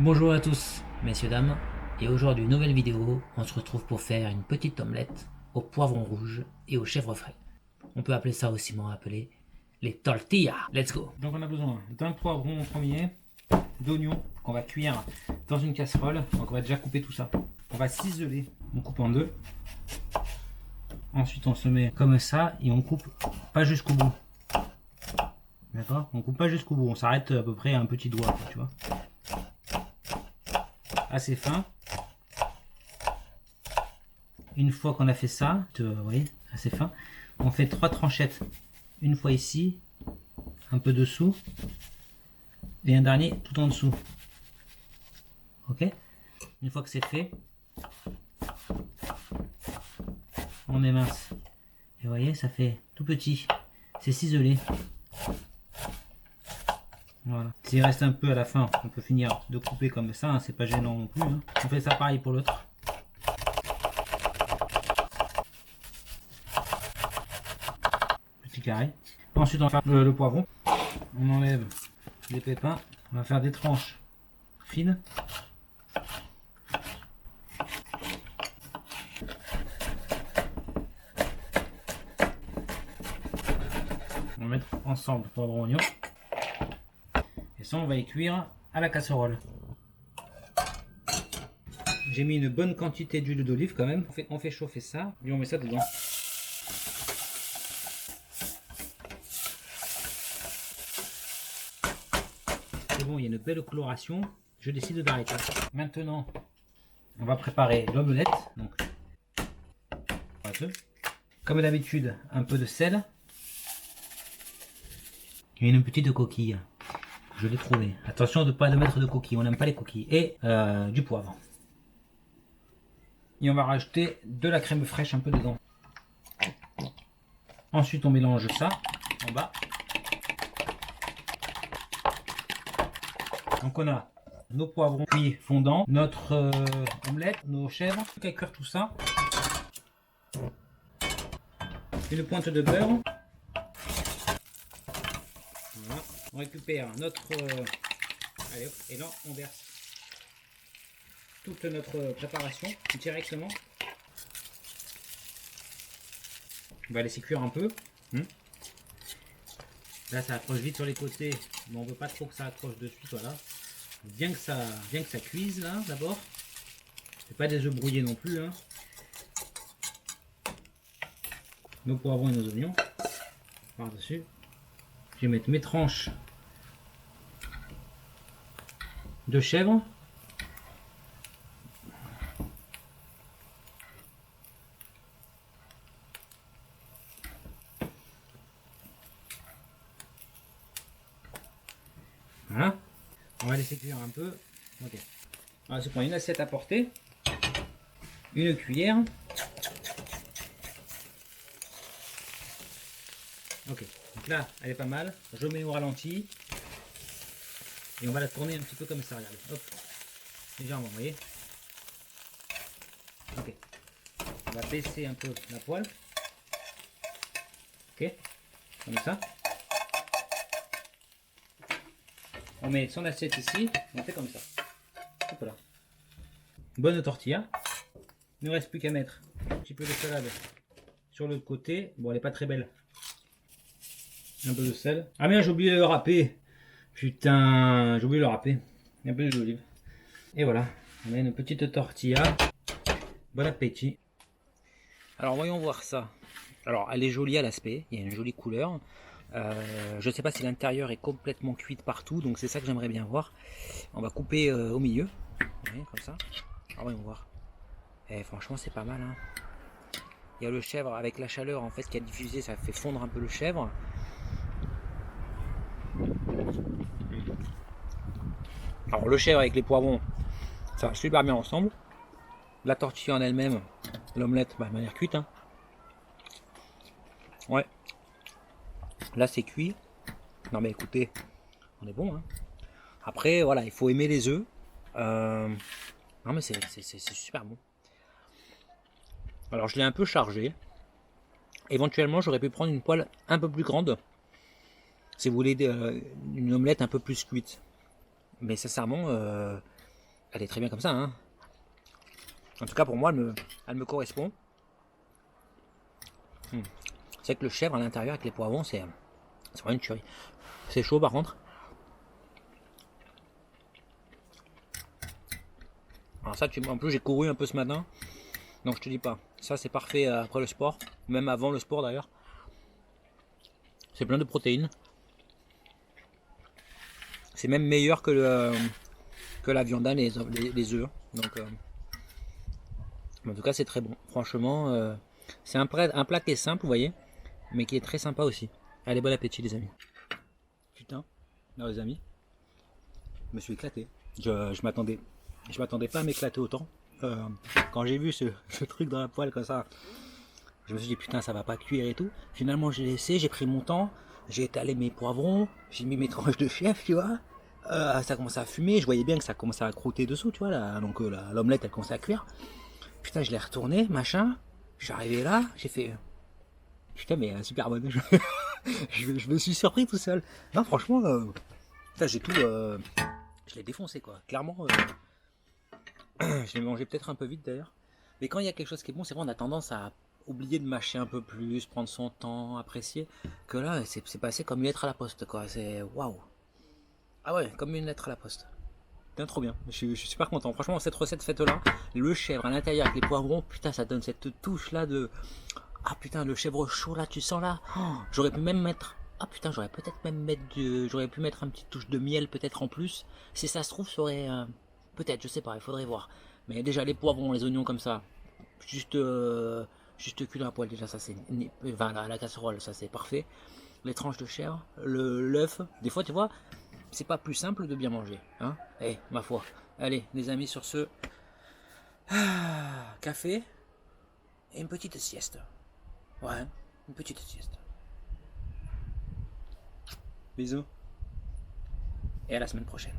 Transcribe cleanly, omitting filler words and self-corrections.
Bonjour à tous, messieurs, dames, et aujourd'hui nouvelle vidéo, on se retrouve pour faire une petite omelette au poivron rouge et au chèvre frais. On peut appeler ça aussi appeler les tortillas. Let's go. Donc on a besoin d'un poivron en premier, d'oignons qu'on va cuire dans une casserole. Donc on va déjà couper tout ça. On va ciseler, on coupe en deux. Ensuite on se met comme ça et on coupe pas jusqu'au bout. D'accord? On coupe pas jusqu'au bout, on s'arrête à peu près à un petit doigt, tu vois. Assez fin. Une fois qu'on a fait ça, vous voyez, assez fin, on fait 3 tranchettes. Une fois ici, un peu dessous, et un dernier tout en dessous. Ok? Une fois que c'est fait, on émince. Et vous voyez, ça fait tout petit. C'est ciselé. Voilà. S'il reste un peu à la fin, on peut finir de couper comme ça, hein, c'est pas gênant non plus. Hein. On fait ça pareil pour l'autre. Petit carré. Ensuite, on va faire le poivron. On enlève les pépins. On va faire des tranches fines. On va mettre ensemble poivron oignon. Et ça, on va y cuire à la casserole. J'ai mis une bonne quantité d'huile d'olive quand même. On fait chauffer ça et on met ça dedans. C'est bon, il y a une belle coloration. Je décide d'arrêter. Maintenant, on va préparer l'omelette. Donc, comme d'habitude, un peu de sel. Et une petite coquille. Je l'ai trouvé. Attention de ne pas mettre de coquilles. On n'aime pas les coquilles. Et du poivre. Et on va rajouter de la crème fraîche un peu dedans. Ensuite, on mélange ça en bas. Donc on a nos poivrons cuits fondants, notre omelette, nos chèvres. On va cuire tout ça. Une pointe de beurre. Voilà. On récupère notre... allez hop, et là on verse toute notre préparation directement. On va laisser cuire un peu. Là ça accroche vite sur les côtés, mais on veut pas trop que ça accroche de suite. Voilà. Bien que ça cuise là d'abord. C'est pas des œufs brouillés non plus. Hein. Nos poivrons et nos oignons par dessus. Je vais mettre mes tranches de chèvre. Voilà. On va laisser cuire un peu. Ok. On va se prendre une assiette à porter. Une cuillère. Ok. Donc là, elle est pas mal. Je mets au ralenti. Et on va la tourner un petit peu comme ça. Regardez. Hop. Légèrement, vous voyez. Ok. On va baisser un peu la poêle. Ok. Comme ça. On met son assiette ici, on fait comme ça. Hop là. Bonne tortilla. Il ne reste plus qu'à mettre un petit peu de salade sur l'autre côté. Bon, elle n'est pas très belle. Un peu de sel. Ah merde, j'ai oublié de le râper. Putain, j'ai oublié de le râper. Un peu d'huile d'olive. Et voilà, on a une petite tortilla. Bon appétit. Alors voyons voir ça. Alors elle est jolie à l'aspect, il y a une jolie couleur. Je ne sais pas si l'intérieur est complètement cuit partout, donc c'est ça que j'aimerais bien voir. On va couper au milieu, voyez, comme ça. Alors voyons voir. Et franchement c'est pas mal. Hein. Il y a le chèvre avec la chaleur en fait qui a diffusé, ça fait fondre un peu le chèvre. Alors le chèvre avec les poivrons, ça va super bien ensemble. La tortilla en elle-même, l'omelette, bah, de manière cuite. Hein. Ouais. Là c'est cuit. Non mais écoutez, on est bon. Hein. Après voilà, il faut aimer les œufs. Non mais c'est super bon. Alors je l'ai un peu chargé. Éventuellement j'aurais pu prendre une poêle un peu plus grande. Si vous voulez une omelette un peu plus cuite. Mais sincèrement, Elle est très bien comme ça, hein. En tout cas, pour moi, elle me correspond. C'est que le chèvre à l'intérieur avec les poivrons, c'est vraiment une tuerie. C'est chaud par contre. Alors ça, en plus j'ai couru un peu ce matin, donc je te dis pas. Ça c'est parfait après le sport, même avant le sport d'ailleurs. C'est plein de protéines. C'est même meilleur que la viande, les œufs. Donc, en tout cas, c'est très bon. Franchement, c'est un plat qui est simple, vous voyez, mais qui est très sympa aussi. Allez, bon appétit, les amis. Putain, non, les amis, je me suis éclaté. Je m'attendais pas à m'éclater autant. Quand j'ai vu ce truc dans la poêle comme ça, je me suis dit putain, ça va pas cuire et tout. Finalement, j'ai laissé, j'ai pris mon temps, j'ai étalé mes poivrons, j'ai mis mes tranches de chef, tu vois. Ça commençait à fumer, je voyais bien que ça commençait à croûter dessous, tu vois, là. Donc l'omelette elle commençait à cuire. Putain, je l'ai retourné, machin. Je suis arrivé là, j'ai fait. Putain, mais super bonne. je me suis surpris tout seul. Non, franchement, putain, j'ai tout. Je l'ai défoncé, quoi. Clairement, je l'ai mangé peut-être un peu vite d'ailleurs. Mais quand il y a quelque chose qui est bon, c'est vrai, on a tendance à oublier de mâcher un peu plus, prendre son temps, apprécier. Que là, c'est passé comme une lettre à la poste, quoi. C'est waouh. Ah ouais, comme une lettre à la poste. Putain, trop bien. Je suis super content. Franchement, cette recette faite là, le chèvre à l'intérieur avec les poivrons, putain, ça donne cette touche là de. Ah putain, le chèvre chaud là, tu sens là. Oh, j'aurais pu même mettre. Ah putain, j'aurais peut-être même j'aurais pu mettre une petite touche de miel peut-être en plus. Si ça se trouve, ça aurait. Peut-être, je sais pas, il faudrait voir. Mais déjà, les poivrons, les oignons comme ça, juste cuit dans la poêle, déjà, ça c'est. Enfin, la casserole, ça c'est parfait. Les tranches de chèvre, l'œuf. Des fois, tu vois, c'est pas plus simple de bien manger. Hein, eh, ma foi. Allez, les amis, sur ce. Café et une petite sieste. Ouais, une petite sieste. Bisous. Et à la semaine prochaine.